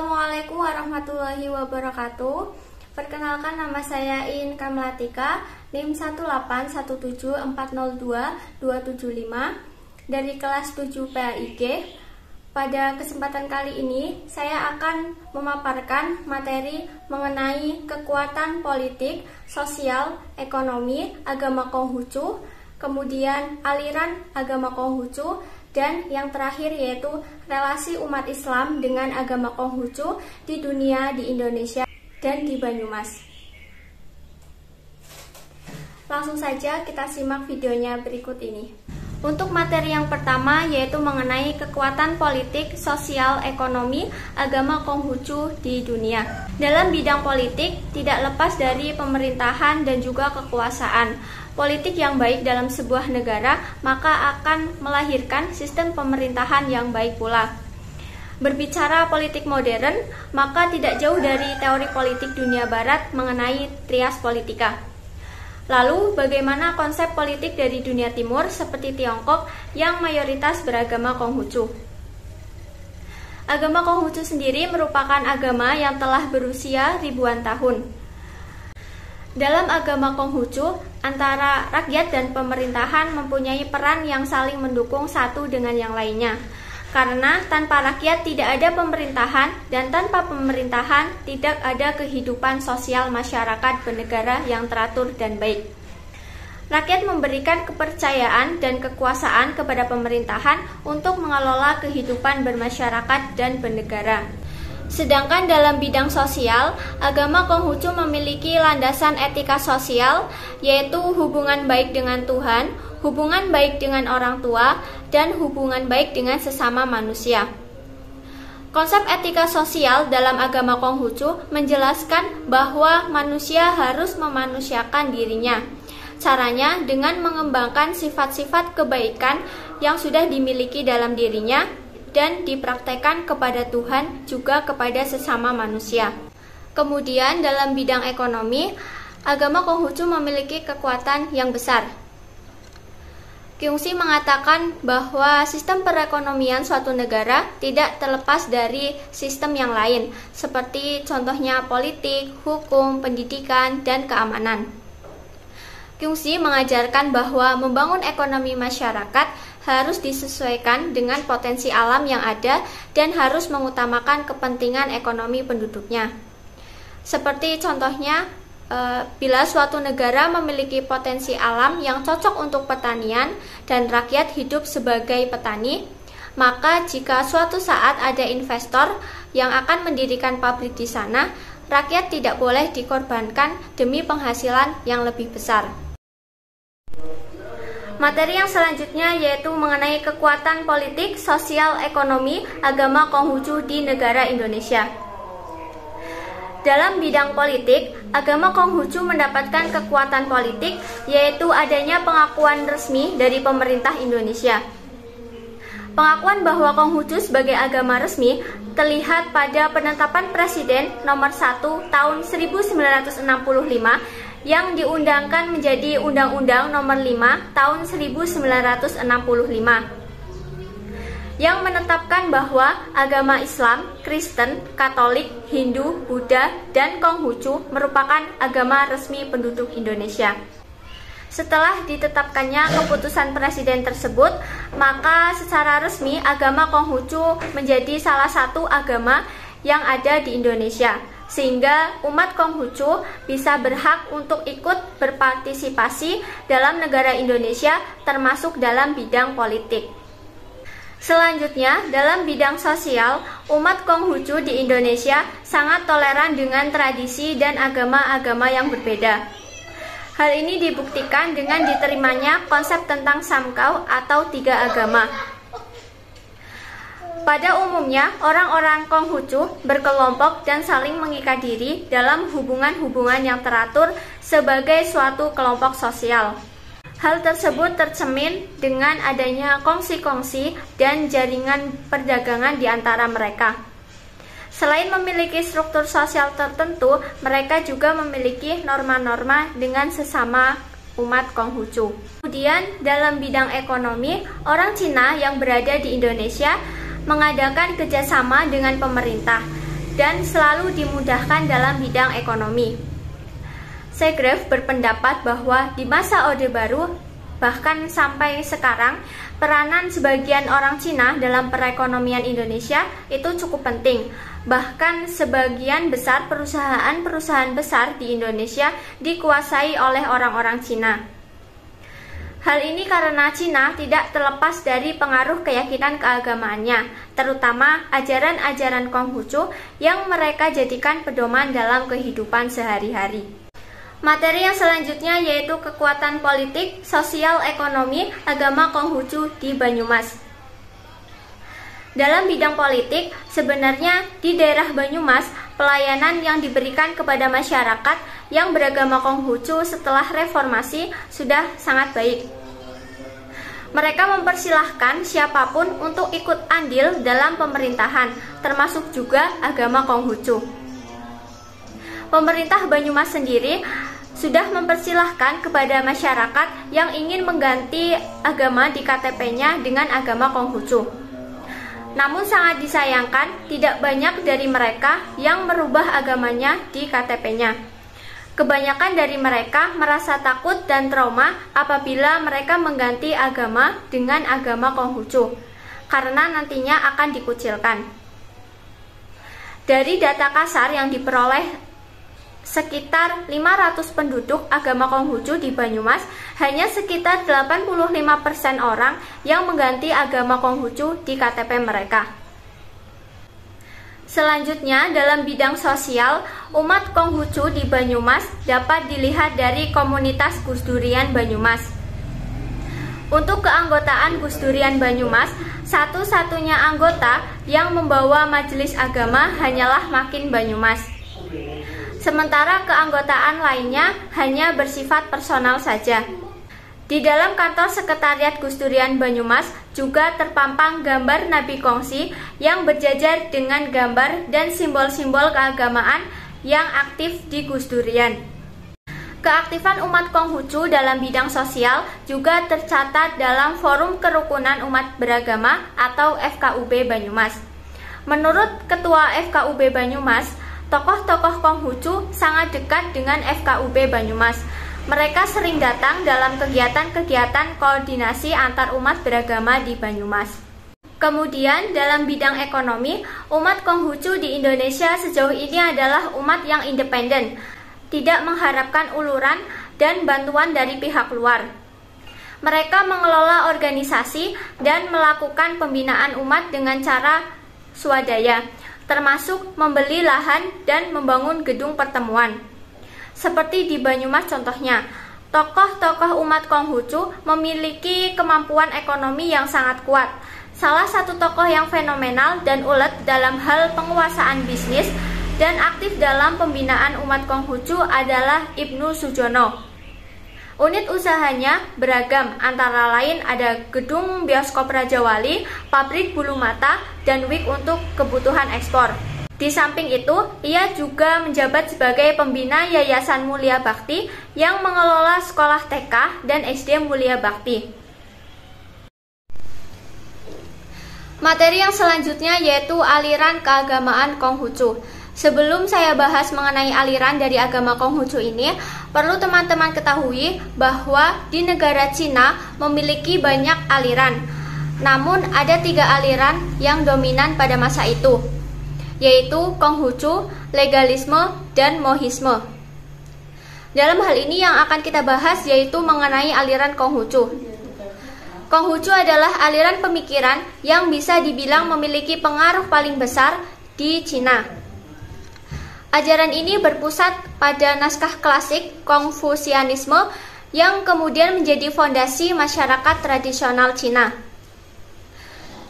Assalamualaikum warahmatullahi wabarakatuh. Perkenalkan, nama saya In Kamlatika, NIM 1817402-275 dari kelas 7 PAIG. Pada kesempatan kali ini, saya akan memaparkan materi mengenai kekuatan politik, sosial, ekonomi, agama Konghucu, kemudian aliran agama Konghucu, dan yang terakhir yaitu relasi umat Islam dengan agama Konghucu di dunia, di Indonesia, dan di Banyumas. Langsung saja kita simak videonya berikut ini. Untuk materi yang pertama yaitu mengenai kekuatan politik, sosial, ekonomi, agama Konghucu di dunia. Dalam bidang politik tidak lepas dari pemerintahan dan juga kekuasaan. Politik yang baik dalam sebuah negara maka akan melahirkan sistem pemerintahan yang baik pula. Berbicara politik modern, maka tidak jauh dari teori politik dunia barat mengenai trias politika. Lalu, bagaimana konsep politik dari dunia timur seperti Tiongkok yang mayoritas beragama Konghucu? Agama Konghucu sendiri merupakan agama yang telah berusia ribuan tahun. Dalam agama Konghucu, antara rakyat dan pemerintahan mempunyai peran yang saling mendukung satu dengan yang lainnya. Karena tanpa rakyat tidak ada pemerintahan, dan tanpa pemerintahan tidak ada kehidupan sosial masyarakat bernegara yang teratur dan baik. Rakyat memberikan kepercayaan dan kekuasaan kepada pemerintahan untuk mengelola kehidupan bermasyarakat dan bernegara. Sedangkan dalam bidang sosial, agama Konghucu memiliki landasan etika sosial, yaitu hubungan baik dengan Tuhan, hubungan baik dengan orang tua, dan hubungan baik dengan sesama manusia. Konsep etika sosial dalam agama Konghucu menjelaskan bahwa manusia harus memanusiakan dirinya. Caranya dengan mengembangkan sifat-sifat kebaikan yang sudah dimiliki dalam dirinya dan dipraktekkan kepada Tuhan juga kepada sesama manusia. Kemudian dalam bidang ekonomi, agama Konghucu memiliki kekuatan yang besar. Kyungsi mengatakan bahwa sistem perekonomian suatu negara tidak terlepas dari sistem yang lain, seperti contohnya politik, hukum, pendidikan, dan keamanan. Kyungsi mengajarkan bahwa membangun ekonomi masyarakat harus disesuaikan dengan potensi alam yang ada dan harus mengutamakan kepentingan ekonomi penduduknya. Seperti contohnya, bila suatu negara memiliki potensi alam yang cocok untuk pertanian dan rakyat hidup sebagai petani, maka jika suatu saat ada investor yang akan mendirikan pabrik di sana, rakyat tidak boleh dikorbankan demi penghasilan yang lebih besar. Materi yang selanjutnya yaitu mengenai kekuatan politik, sosial, ekonomi, agama Konghucu di negara Indonesia. Dalam bidang politik, agama Konghucu mendapatkan kekuatan politik yaitu adanya pengakuan resmi dari pemerintah Indonesia. Pengakuan bahwa Konghucu sebagai agama resmi terlihat pada penetapan Presiden nomor 1 tahun 1965 yang diundangkan menjadi Undang-Undang nomor 5 tahun 1965 yang menetapkan bahwa agama Islam, Kristen, Katolik, Hindu, Buddha, dan Konghucu merupakan agama resmi penduduk Indonesia. Setelah ditetapkannya keputusan Presiden tersebut, maka secara resmi agama Konghucu menjadi salah satu agama yang ada di Indonesia, sehingga umat Konghucu bisa berhak untuk ikut berpartisipasi dalam negara Indonesia termasuk dalam bidang politik. Selanjutnya, dalam bidang sosial, umat Konghucu di Indonesia sangat toleran dengan tradisi dan agama-agama yang berbeda. Hal ini dibuktikan dengan diterimanya konsep tentang Samkau atau 3 agama. Pada umumnya, orang-orang Konghucu berkelompok dan saling mengikat diri dalam hubungan-hubungan yang teratur sebagai suatu kelompok sosial. Hal tersebut tercermin dengan adanya kongsi-kongsi dan jaringan perdagangan di antara mereka. Selain memiliki struktur sosial tertentu, mereka juga memiliki norma-norma dengan sesama umat Konghucu. Kemudian, dalam bidang ekonomi, orang Cina yang berada di Indonesia mengadakan kerjasama dengan pemerintah dan selalu dimudahkan dalam bidang ekonomi. Segrave berpendapat bahwa di masa Orde Baru, bahkan sampai sekarang, peranan sebagian orang Cina dalam perekonomian Indonesia itu cukup penting. Bahkan sebagian besar perusahaan-perusahaan besar di Indonesia dikuasai oleh orang-orang Cina. Hal ini karena Cina tidak terlepas dari pengaruh keyakinan keagamaannya, terutama ajaran-ajaran Konghucu yang mereka jadikan pedoman dalam kehidupan sehari-hari. Materi yang selanjutnya yaitu kekuatan politik, sosial, ekonomi, agama Konghucu di Banyumas. Dalam bidang politik, sebenarnya di daerah Banyumas, pelayanan yang diberikan kepada masyarakat yang beragama Konghucu setelah reformasi sudah sangat baik. Mereka mempersilahkan siapapun untuk ikut andil dalam pemerintahan, termasuk juga agama Konghucu. Pemerintah Banyumas sendiri sudah mempersilahkan kepada masyarakat yang ingin mengganti agama di KTP-nya dengan agama Konghucu. Namun sangat disayangkan tidak banyak dari mereka yang merubah agamanya di KTP-nya. Kebanyakan dari mereka merasa takut dan trauma apabila mereka mengganti agama dengan agama Konghucu, karena nantinya akan dikucilkan. Dari data kasar yang diperoleh sekitar 500 penduduk agama Konghucu di Banyumas, hanya sekitar 85% orang yang mengganti agama Konghucu di KTP mereka. Selanjutnya, dalam bidang sosial, umat Konghucu di Banyumas dapat dilihat dari komunitas Gus Durian Banyumas. Untuk keanggotaan Gus Durian Banyumas, satu-satunya anggota yang membawa majelis agama hanyalah Makin Banyumas. Sementara keanggotaan lainnya hanya bersifat personal saja. Di dalam kantor sekretariat Gus Durian Banyumas juga terpampang gambar Nabi Kongsi yang berjajar dengan gambar dan simbol-simbol keagamaan yang aktif di Gus Durian. Keaktifan umat Konghucu dalam bidang sosial juga tercatat dalam Forum Kerukunan Umat Beragama atau FKUB Banyumas. Menurut Ketua FKUB Banyumas, tokoh-tokoh Konghucu sangat dekat dengan FKUB Banyumas. Mereka sering datang dalam kegiatan-kegiatan koordinasi antar umat beragama di Banyumas. Kemudian dalam bidang ekonomi, umat Konghucu di Indonesia sejauh ini adalah umat yang independen, tidak mengharapkan uluran dan bantuan dari pihak luar. Mereka mengelola organisasi dan melakukan pembinaan umat dengan cara swadaya, termasuk membeli lahan dan membangun gedung pertemuan. Seperti di Banyumas contohnya, tokoh-tokoh umat Konghucu memiliki kemampuan ekonomi yang sangat kuat. Salah satu tokoh yang fenomenal dan ulet dalam hal penguasaan bisnis dan aktif dalam pembinaan umat Konghucu adalah Ibnu Sujono. Unit usahanya beragam, antara lain ada gedung bioskop Raja Wali, pabrik bulu mata, dan wig untuk kebutuhan ekspor. Di samping itu, ia juga menjabat sebagai pembina Yayasan Mulia Bakti yang mengelola sekolah TK dan SD Mulia Bakti. Materi yang selanjutnya yaitu aliran keagamaan Konghucu. Sebelum saya bahas mengenai aliran dari agama Konghucu ini, perlu teman-teman ketahui bahwa di negara Cina memiliki banyak aliran. Namun ada 3 aliran yang dominan pada masa itu, yaitu Konghucu, legalisme, dan mohisme. Dalam hal ini yang akan kita bahas yaitu mengenai aliran Konghucu. Konghucu adalah aliran pemikiran yang bisa dibilang memiliki pengaruh paling besar di Cina. Ajaran ini berpusat pada naskah klasik Konfusianisme yang kemudian menjadi fondasi masyarakat tradisional Cina.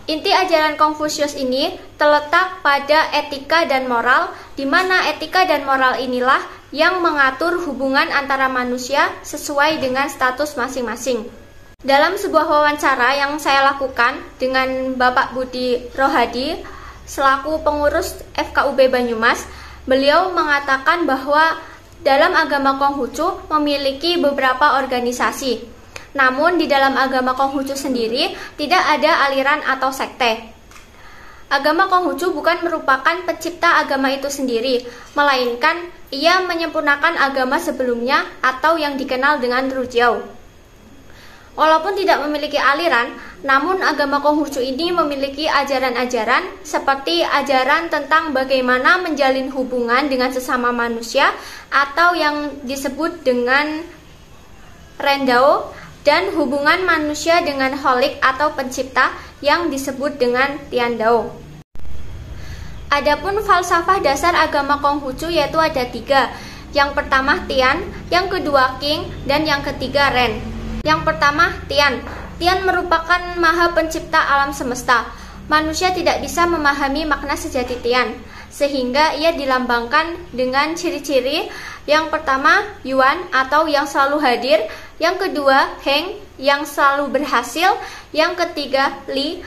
Inti ajaran Konfusius ini terletak pada etika dan moral, di mana etika dan moral inilah yang mengatur hubungan antara manusia sesuai dengan status masing-masing. Dalam sebuah wawancara yang saya lakukan dengan Bapak Budi Rohadi selaku pengurus FKUB Banyumas, beliau mengatakan bahwa dalam agama Konghucu memiliki beberapa organisasi. Namun di dalam agama Konghucu sendiri tidak ada aliran atau sekte. Agama Konghucu bukan merupakan pencipta agama itu sendiri, melainkan ia menyempurnakan agama sebelumnya atau yang dikenal dengan Rujiao. Walaupun tidak memiliki aliran, namun agama Konghucu ini memiliki ajaran-ajaran seperti ajaran tentang bagaimana menjalin hubungan dengan sesama manusia atau yang disebut dengan Rendao, dan hubungan manusia dengan Holik atau pencipta yang disebut dengan Tiandao. Adapun falsafah dasar agama Konghucu yaitu ada 3. Yang pertama Tian, yang kedua King, dan yang ketiga Ren. Yang pertama Tian. Tian merupakan maha pencipta alam semesta. Manusia tidak bisa memahami makna sejati Tian, sehingga ia dilambangkan dengan ciri-ciri. Yang pertama Yuan atau yang selalu hadir, yang kedua Heng yang selalu berhasil, yang ketiga Li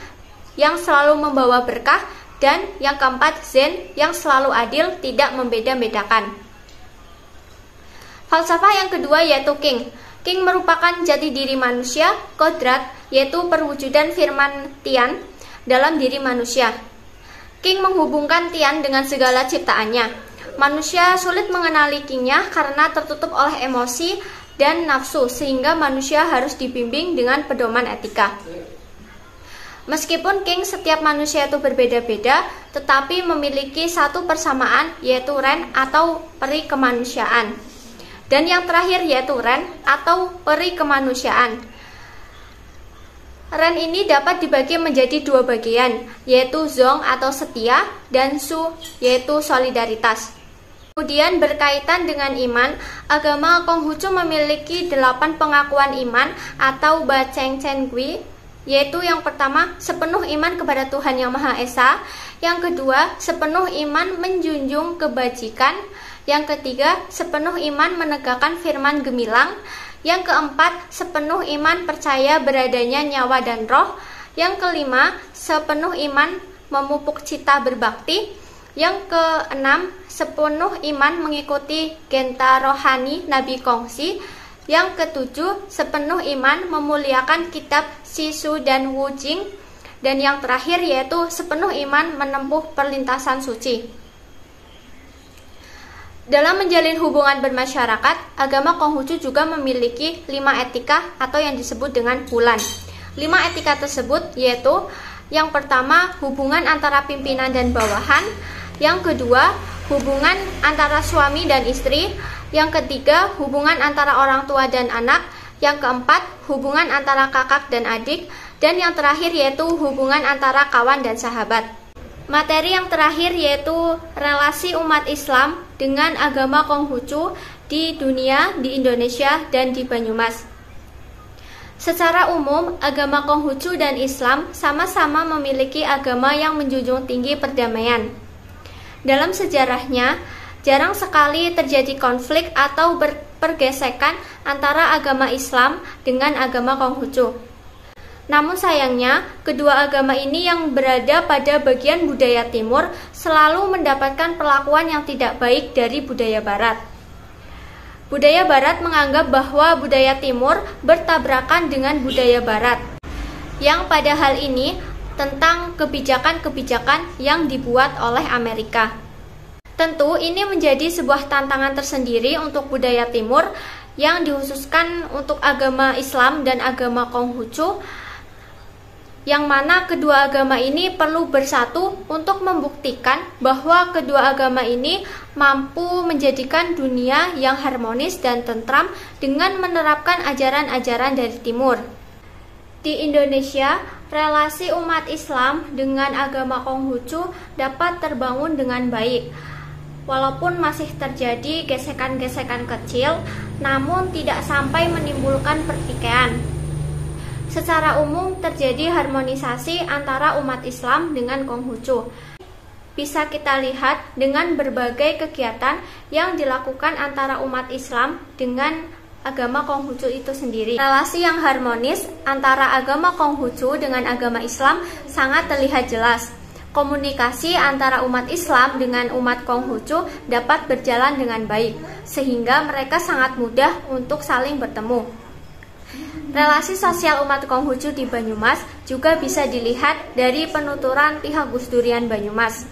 yang selalu membawa berkah, dan yang keempat Zen yang selalu adil, tidak membeda-bedakan. Falsafah yang kedua yaitu King. King merupakan jati diri manusia, kodrat, yaitu perwujudan firman Tian dalam diri manusia. King menghubungkan Tian dengan segala ciptaannya. Manusia sulit mengenali Kingnya karena tertutup oleh emosi dan nafsu, sehingga manusia harus dibimbing dengan pedoman etika. Meskipun King setiap manusia itu berbeda-beda, tetapi memiliki satu persamaan yaitu Ren atau peri kemanusiaan. Dan yang terakhir yaitu Ren atau peri kemanusiaan. Ren ini dapat dibagi menjadi 2 bagian, yaitu Zong atau setia dan Su yaitu solidaritas. Kemudian berkaitan dengan iman, agama Konghucu memiliki 8 pengakuan iman atau Baceng Chen Gui, yaitu yang pertama sepenuh iman kepada Tuhan Yang Maha Esa, yang kedua sepenuh iman menjunjung kebajikan, yang ketiga sepenuh iman menegakkan firman gemilang, yang keempat sepenuh iman percaya beradanya nyawa dan roh, yang kelima sepenuh iman memupuk cita berbakti, yang keenam sepenuh iman mengikuti genta rohani Nabi Kongsi, yang ketujuh sepenuh iman memuliakan kitab Sisu dan Wu Jing, dan yang terakhir yaitu sepenuh iman menempuh perlintasan suci. Dalam menjalin hubungan bermasyarakat, agama Konghucu juga memiliki 5 etika atau yang disebut dengan bulan. 5 etika tersebut yaitu yang pertama hubungan antara pimpinan dan bawahan, yang kedua hubungan antara suami dan istri, yang ketiga hubungan antara orang tua dan anak, yang keempat hubungan antara kakak dan adik, dan yang terakhir yaitu hubungan antara kawan dan sahabat. Materi yang terakhir yaitu relasi umat Islam dengan agama Konghucu di dunia, di Indonesia, dan di Banyumas. Secara umum, agama Konghucu dan Islam sama-sama memiliki agama yang menjunjung tinggi perdamaian. Dalam sejarahnya, jarang sekali terjadi konflik atau pergesekan antara agama Islam dengan agama Konghucu. Namun sayangnya, kedua agama ini yang berada pada bagian budaya timur selalu mendapatkan perlakuan yang tidak baik dari budaya barat. Budaya barat menganggap bahwa budaya timur bertabrakan dengan budaya barat, yang pada hal ini tentang kebijakan-kebijakan yang dibuat oleh Amerika. Tentu ini menjadi sebuah tantangan tersendiri untuk budaya timur yang dikhususkan untuk agama Islam dan agama Konghucu, yang mana kedua agama ini perlu bersatu untuk membuktikan bahwa kedua agama ini mampu menjadikan dunia yang harmonis dan tentram dengan menerapkan ajaran-ajaran dari timur. Di Indonesia, relasi umat Islam dengan agama Konghucu dapat terbangun dengan baik. Walaupun masih terjadi gesekan-gesekan kecil, namun tidak sampai menimbulkan pertikaian. Secara umum terjadi harmonisasi antara umat Islam dengan Konghucu. Bisa kita lihat dengan berbagai kegiatan yang dilakukan antara umat Islam dengan agama Konghucu itu sendiri. Relasi yang harmonis antara agama Konghucu dengan agama Islam sangat terlihat jelas. Komunikasi antara umat Islam dengan umat Konghucu dapat berjalan dengan baik, sehingga mereka sangat mudah untuk saling bertemu. Relasi sosial umat Konghucu di Banyumas juga bisa dilihat dari penuturan pihak Gus Durian Banyumas.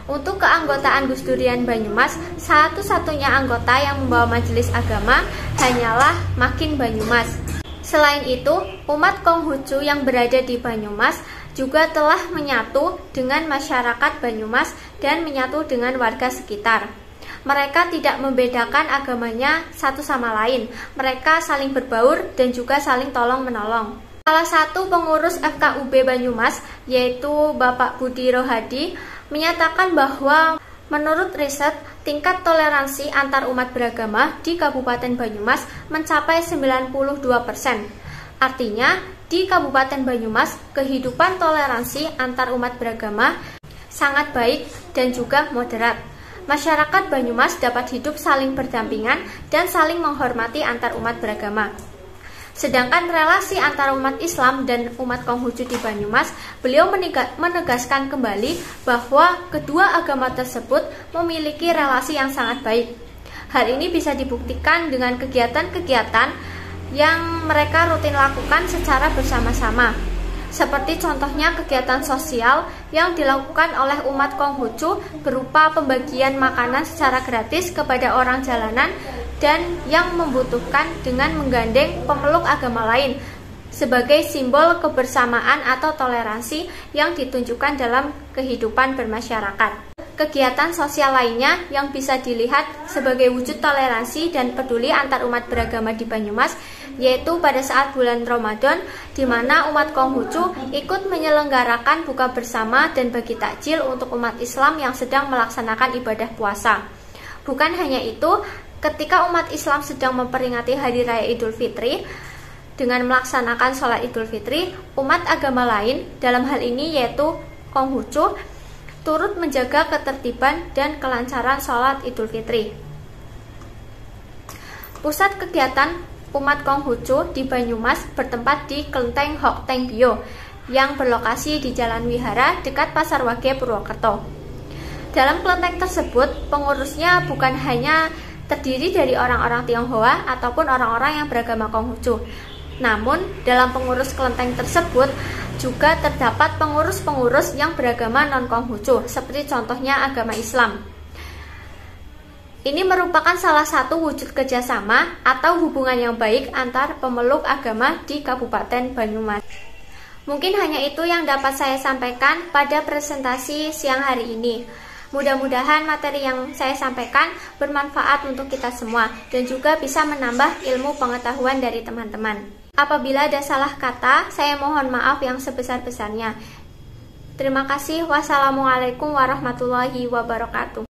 Untuk keanggotaan Gus Durian Banyumas, satu-satunya anggota yang membawa majelis agama hanyalah Makin Banyumas. Selain itu, umat Konghucu yang berada di Banyumas juga telah menyatu dengan masyarakat Banyumas dan menyatu dengan warga sekitar. Mereka tidak membedakan agamanya satu sama lain. Mereka saling berbaur dan juga saling tolong-menolong. Salah satu pengurus FKUB Banyumas, yaitu Bapak Budi Rohadi, menyatakan bahwa menurut riset, tingkat toleransi antar umat beragama di Kabupaten Banyumas mencapai 92%. Artinya, di Kabupaten Banyumas, kehidupan toleransi antar umat beragama sangat baik dan juga moderat. Masyarakat Banyumas dapat hidup saling berdampingan dan saling menghormati antar umat beragama. Sedangkan relasi antara umat Islam dan umat Konghucu di Banyumas, beliau menegaskan kembali bahwa kedua agama tersebut memiliki relasi yang sangat baik. Hal ini bisa dibuktikan dengan kegiatan-kegiatan yang mereka rutin lakukan secara bersama-sama. Seperti contohnya kegiatan sosial yang dilakukan oleh umat Konghucu berupa pembagian makanan secara gratis kepada orang jalanan dan yang membutuhkan dengan menggandeng pemeluk agama lain sebagai simbol kebersamaan atau toleransi yang ditunjukkan dalam kehidupan bermasyarakat. Kegiatan sosial lainnya yang bisa dilihat sebagai wujud toleransi dan peduli antar umat beragama di Banyumas, yaitu pada saat bulan Ramadan, di mana umat Konghucu ikut menyelenggarakan buka bersama dan bagi takjil untuk umat Islam yang sedang melaksanakan ibadah puasa. Bukan hanya itu, ketika umat Islam sedang memperingati Hari Raya Idul Fitri, dengan melaksanakan sholat Idul Fitri, umat agama lain, dalam hal ini yaitu Konghucu, turut menjaga ketertiban dan kelancaran sholat Idul Fitri. Pusat kegiatan umat Konghucu di Banyumas bertempat di Kelenteng Hok Teng Bio yang berlokasi di Jalan Wihara dekat Pasar Wage Purwokerto. Dalam kelenteng tersebut, pengurusnya bukan hanya terdiri dari orang-orang Tionghoa ataupun orang-orang yang beragama Konghucu. Namun, dalam pengurus kelenteng tersebut juga terdapat pengurus-pengurus yang beragama non-Konghucu, seperti contohnya agama Islam. Ini merupakan salah satu wujud kerjasama atau hubungan yang baik antar pemeluk agama di Kabupaten Banyumas. Mungkin hanya itu yang dapat saya sampaikan pada presentasi siang hari ini. Mudah-mudahan materi yang saya sampaikan bermanfaat untuk kita semua dan juga bisa menambah ilmu pengetahuan dari teman-teman. Apabila ada salah kata, saya mohon maaf yang sebesar-besarnya. Terima kasih. Wassalamualaikum warahmatullahi wabarakatuh.